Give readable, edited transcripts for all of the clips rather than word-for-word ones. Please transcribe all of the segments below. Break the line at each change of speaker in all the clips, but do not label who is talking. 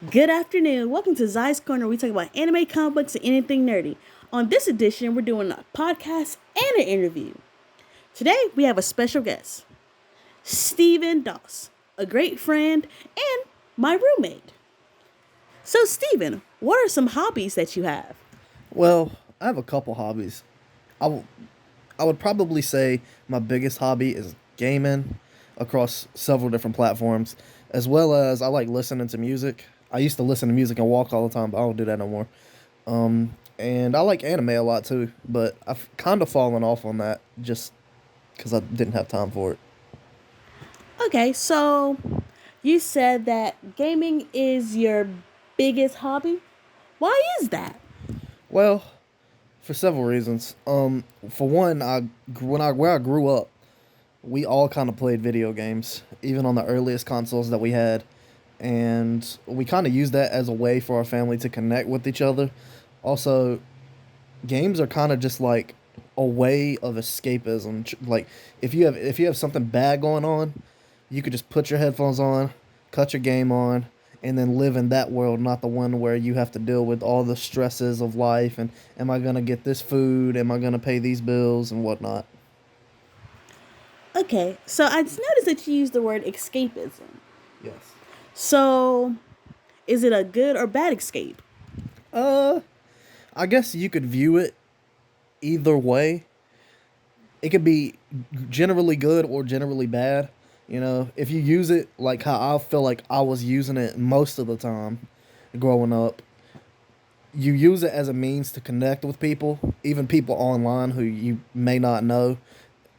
Good afternoon. Welcome to Zai's Corner. We talk about anime, comic books, and anything nerdy. On this edition, we're doing a podcast and an interview. Today, we have a special guest, Stephen Doss, a great friend and my roommate. So, Stephen, what are some hobbies that you have?
Well, I have a couple hobbies. I w- I would probably say my biggest hobby is gaming across several different platforms, as well as I like listening to music. I used to listen to music and walk all the time, but I don't do that no more. And I like anime a lot too, but I've kind of fallen off on that just because I didn't have time for it.
Okay, so you said that gaming is your biggest hobby. Why is that?
Well, for several reasons. For one, when I where I grew up, we all kind of played video games, even on the earliest consoles that we had, and we kind of used that as a way for our family to connect with each other. Also, games are kind of just like a way of escapism. Like if you have something bad going on, you could just put your headphones on, cut your game on, and then live in that world, not the one where you have to deal with all the stresses of life and am I gonna get this food? Am I gonna pay these bills and whatnot?
Okay, so I just noticed that you used the word escapism.
Yes.
So, is it a good or bad escape?
Uh, I guess you could view it either way. It could be generally good or generally bad. If you use it like how I feel like I was using it most of the time growing up, you use it as a means to connect with people, even people online who you may not know,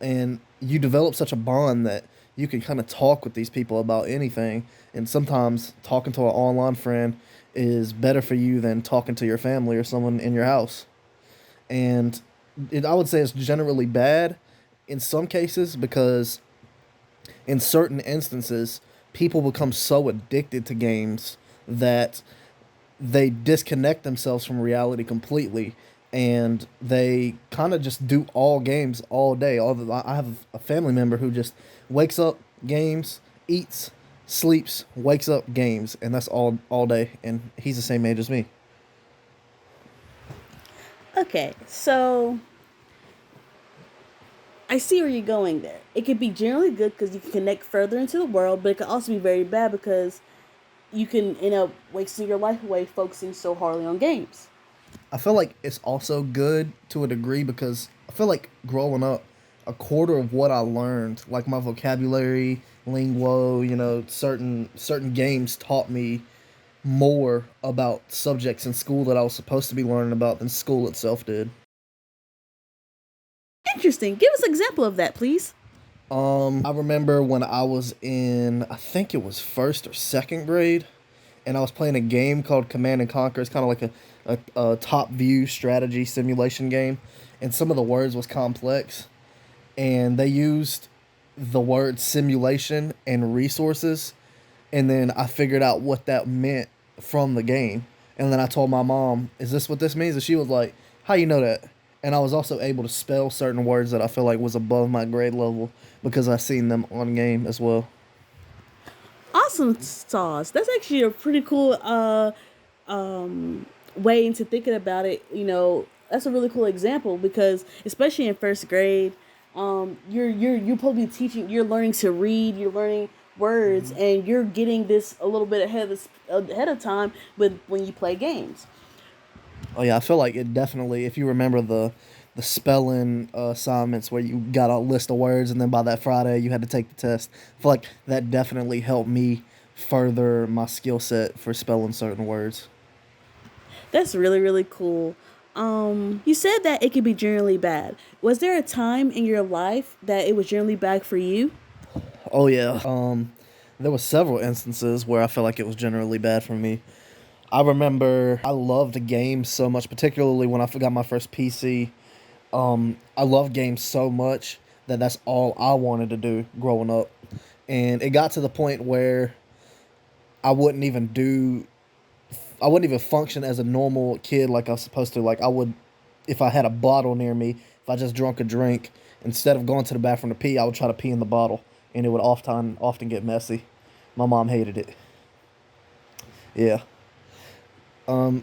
and you develop such a bond that you can kind of talk with these people about anything. And sometimes talking to an online friend is better for you than talking to your family or someone in your house. And I would say it's generally bad in some cases because in certain instances, people become so addicted to games that they disconnect themselves from reality completely and they kind of just do all games all day. I have a family member who just wakes up, games, eats, sleeps, wakes up, games, and that's all day. And he's the same age as me.
Okay, so I see where you're going there. It could be generally good because you can connect further into the world, but it can also be very bad because you can end up wasting your life away focusing so hardly on games.
I feel like it's also good to a degree because I feel like growing up, a quarter of what I learned, like my vocabulary, lingo, certain games taught me more about subjects in school that I was supposed to be learning about than school itself did.
Interesting. Give us an example of that, please.
I remember when I was in, I think it was first or second grade, and I was playing a game called Command and Conquer. It's kind of like a top view strategy simulation game, and some of the words was complex, and they used the word simulation and resources, and then I figured out what that meant from the game, and then I told my mom, "Is this what this means?" And she was like, "How you know that?" And I was also able to spell certain words that I feel like was above my grade level because I seen them on game as well.
Awesome sauce. That's actually a pretty cool way into thinking about it. That's a really cool example because especially in first grade, you're probably teaching, you're learning to read, you're learning words, and you're getting this a little bit ahead of time with when you play games.
Oh yeah, I feel like it definitely. If you remember the spelling assignments where you got a list of words and then by that Friday you had to take the test, I feel like that definitely helped me further my skill set for spelling certain words.
That's really really cool. You said that it could be generally bad. Was there a time in your life that it was generally bad for you?
Oh yeah. There was several instances where I felt like it was generally bad for me. I remember I loved games so much, particularly when I got my first PC. I loved games so much that that's all I wanted to do growing up. And it got to the point where I wouldn't even do I wouldn't even function as a normal kid like I was supposed to. Like I would if I had a bottle near me, if I just drunk a drink, instead of going to the bathroom to pee, I would try to pee in the bottle and it would often get messy. My mom hated it. Yeah.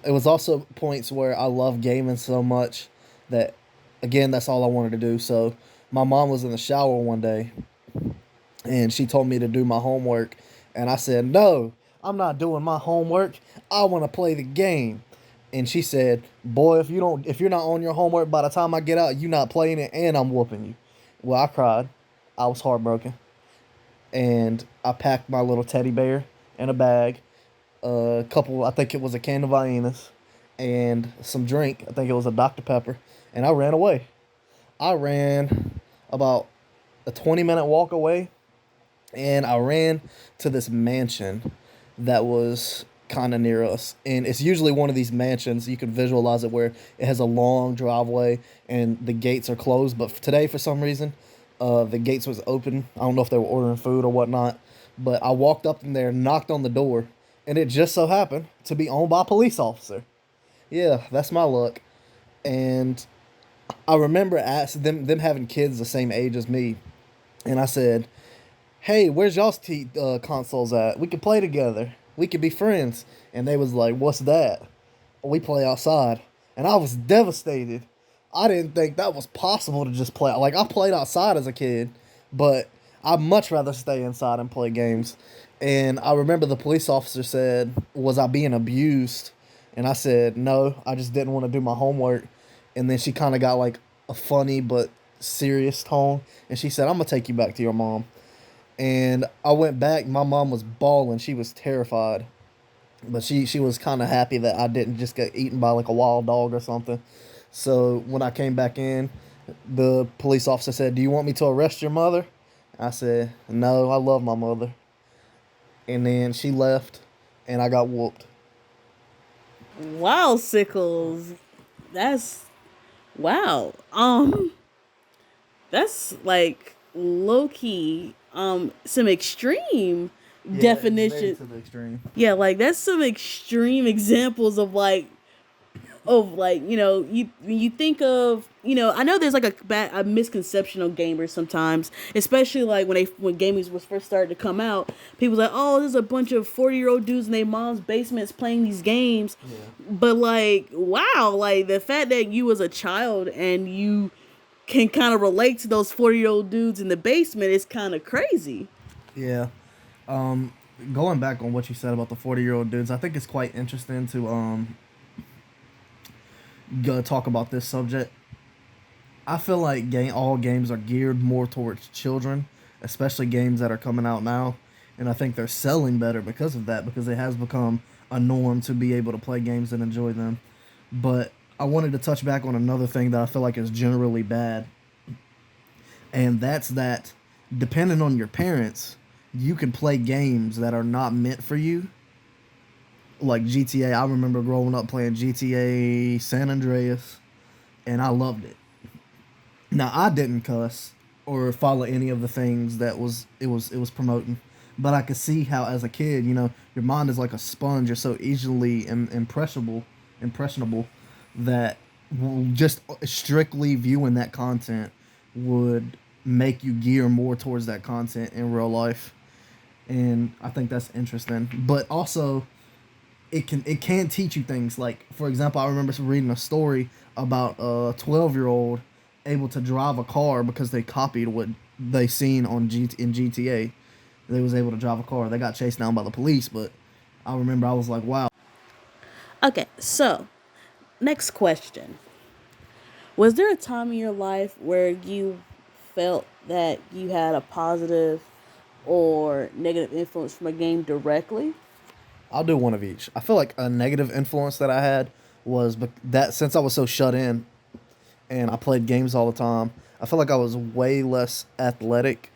It was also points where I loved gaming so much that, again, that's all I wanted to do. So my mom was in the shower one day and she told me to do my homework, and I said, "No, I'm not doing my homework. I want to play the game." And she said, "Boy, if you're not on your homework by the time I get out, you not playing it, and I'm whooping you." Well, I cried. I was heartbroken, and I packed my little teddy bear in a bag, a couple. I think it was a can of Viennas, and some drink. I think it was a Dr Pepper, and I ran away. I ran about a 20-minute walk away, and I ran to this mansion that was kind of near us. And it's usually one of these mansions, you can visualize it, where it has a long driveway and the gates are closed. But today, for some reason, the gates was open. I don't know if they were ordering food or whatnot. But I walked up in there, knocked on the door, and it just so happened to be owned by a police officer. Yeah, that's my luck. And I remember asking them having kids the same age as me. And I said, "Hey, where's y'all's consoles at? We could play together. We could be friends." And they was like, "What's that?" "We play outside." And I was devastated. I didn't think that was possible to just play. Like, I played outside as a kid, but I'd much rather stay inside and play games. And I remember the police officer said, "Was I being abused?" And I said, "No, I just didn't want to do my homework." And then she kind of got like a funny but serious tone. And she said, "I'm going to take you back to your mom." And I went back. My mom was bawling. She was terrified. But she was kind of happy that I didn't just get eaten by like a wild dog or something. So when I came back in, the police officer said, "Do you want me to arrest your mother?" I said, "No, I love my mother." And then she left, and I got whooped.
Wow, Sickles. That's wow. That's like low key. Some extreme
Yeah, it's very
definition.
to the extreme.
Yeah, like that's some extreme examples of like, you when you think of, I know there's like a misconception of gamers sometimes, especially like when gaming was first started to come out. People like, "Oh, there's a bunch of 40-year-old dudes in their mom's basements playing these games."
Yeah.
But like, wow, like the fact that you was a child and you can kind of relate to those 40-year-old dudes in the basement is kind of crazy.
Yeah. Um, Going back on what you said about the 40-year-old dudes, I think it's quite interesting to go talk about this subject. I feel like all games are geared more towards children, especially games that are coming out now, and I think they're selling better because of that, because it has become a norm to be able to play games and enjoy them. But I wanted to touch back on another thing that I feel like is generally bad, and that's that depending on your parents, you can play games that are not meant for you. Like GTA, I remember growing up playing GTA San Andreas, and I loved it. Now I didn't cuss or follow any of the things that it was promoting, but I could see how as a kid, your mind is like a sponge. You're so easily impressionable that just strictly viewing that content would make you gear more towards that content in real life. And I think that's interesting. But also, it can teach you things. Like, for example, I remember reading a story about a 12-year-old able to drive a car because they copied what they seen in GTA. They was able to drive a car. They got chased down by the police, but I remember I was like, wow.
Okay, so next question. Was there a time in your life where you felt that you had a positive or negative influence from a game directly?
I'll do one of each. I feel like a negative influence that I had was that since I was so shut in and I played games all the time, I feel like I was way less athletic.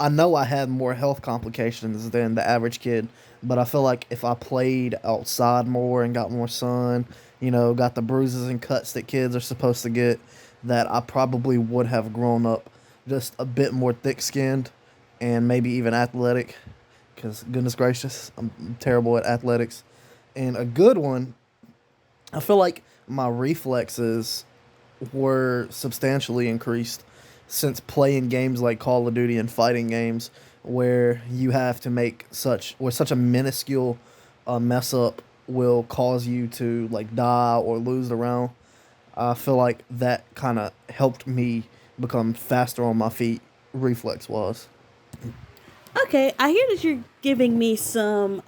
I know I had more health complications than the average kid, but I feel like if I played outside more and got more sun, got the bruises and cuts that kids are supposed to get, that I probably would have grown up just a bit more thick skinned and maybe even athletic. Because, goodness gracious, I'm terrible at athletics. And a good one, I feel like my reflexes were substantially increased since playing games like Call of Duty and fighting games where you have to make such a minuscule mess up will cause you to like die or lose the round. I feel like that kind of helped me become faster on my feet, reflex wise.
Okay, I hear that you're giving me some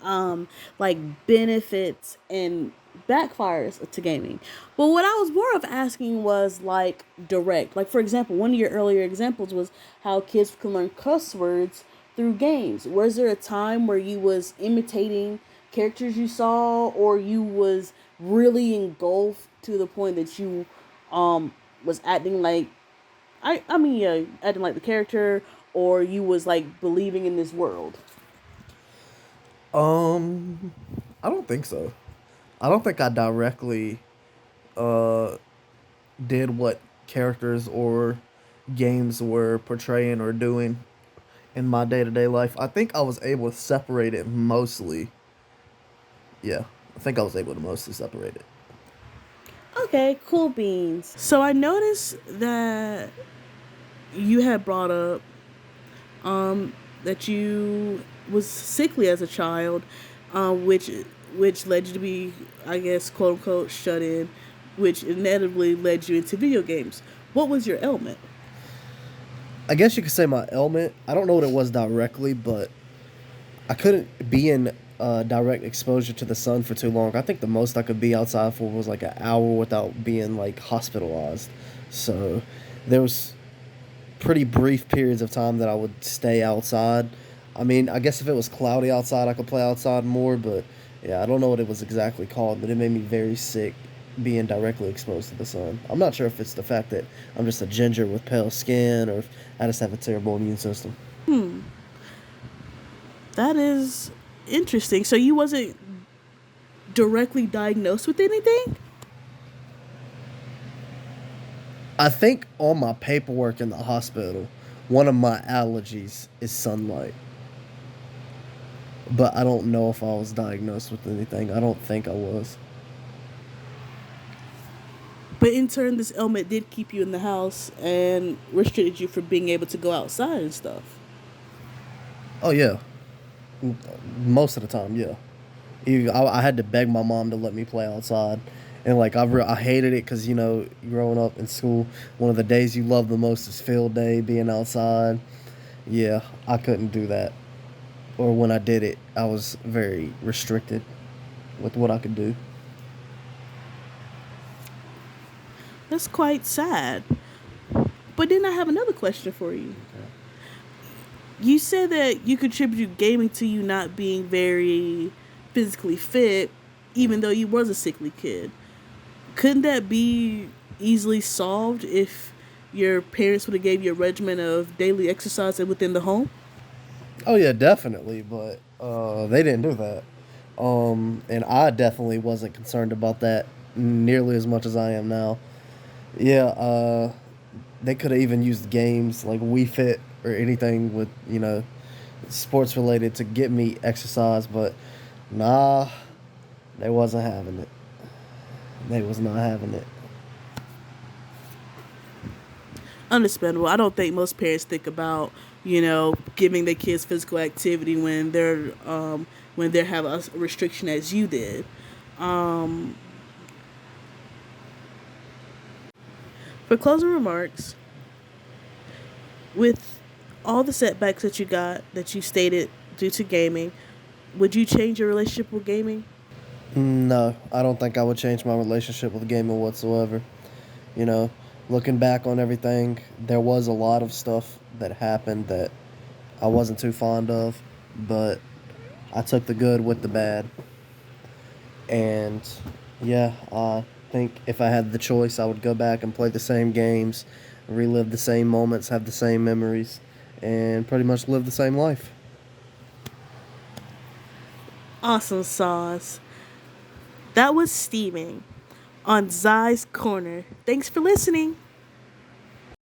like benefits and backfires to gaming. But what I was more of asking was like direct. Like for example, one of your earlier examples was how kids can learn cuss words through games. Was there a time where you was imitating characters you saw or you was really engulfed to the point that you was acting like acting like the character, or you was like believing in this world.
Um, I don't think so. I don't think I directly uh did what characters or games were portraying or doing in my day to day life. I think I was able to separate it mostly. Yeah, I think I was able to mostly separate it.
Okay, cool beans. So I noticed that you had brought up that you was sickly as a child, which led you to be, I guess, quote unquote, shut in, which inevitably led you into video games. What was your ailment?
I guess you could say my ailment. I don't know what it was directly, but I couldn't be in direct exposure to the sun for too long. I think the most I could be outside for was like an hour without being like hospitalized. So there was pretty brief periods of time that I would stay outside. I mean, I guess if it was cloudy outside, I could play outside more, but yeah, I don't know what it was exactly called, but it made me very sick being directly exposed to the sun. I'm not sure if it's the fact that I'm just a ginger with pale skin or if I just have a terrible immune system.
That is interesting. So you wasn't directly diagnosed with anything?
I think on my paperwork in the hospital, one of my allergies is sunlight. But I don't know if I was diagnosed with anything. I don't think I was.
But in turn, this ailment did keep you in the house and restricted you from being able to go outside and stuff.
Oh yeah, most of the time, yeah. I had to beg my mom to let me play outside, and like I hated it because growing up in school, one of the days you love the most is field day, being outside. Yeah, I couldn't do that, or when I did it, I was very restricted with what I could do.
That's quite sad. But then I have another question for you. You said that you contributed gaming to you not being very physically fit, even though you was a sickly kid. Couldn't that be easily solved if your parents would have gave you a regimen of daily exercise within the home?
Oh yeah, definitely, but they didn't do that. And I definitely wasn't concerned about that nearly as much as I am now. Yeah, they could have even used games like Wii Fit or anything with sports related to get me exercise, but nah, they wasn't having it. They was not having it.
Understandable. I don't think most parents think about giving their kids physical activity when they have a restriction as you did. For closing remarks, with all the setbacks that you got that you stated due to gaming, would you change your relationship with gaming?
No, I don't think I would change my relationship with gaming whatsoever. You know, looking back on everything, there was a lot of stuff that happened that I wasn't too fond of, but I took the good with the bad. And yeah, I think if I had the choice, I would go back and play the same games, relive the same moments, have the same memories, and pretty much live the same life.
Awesome sauce. That was steaming on Zai's Corner. Thanks for listening.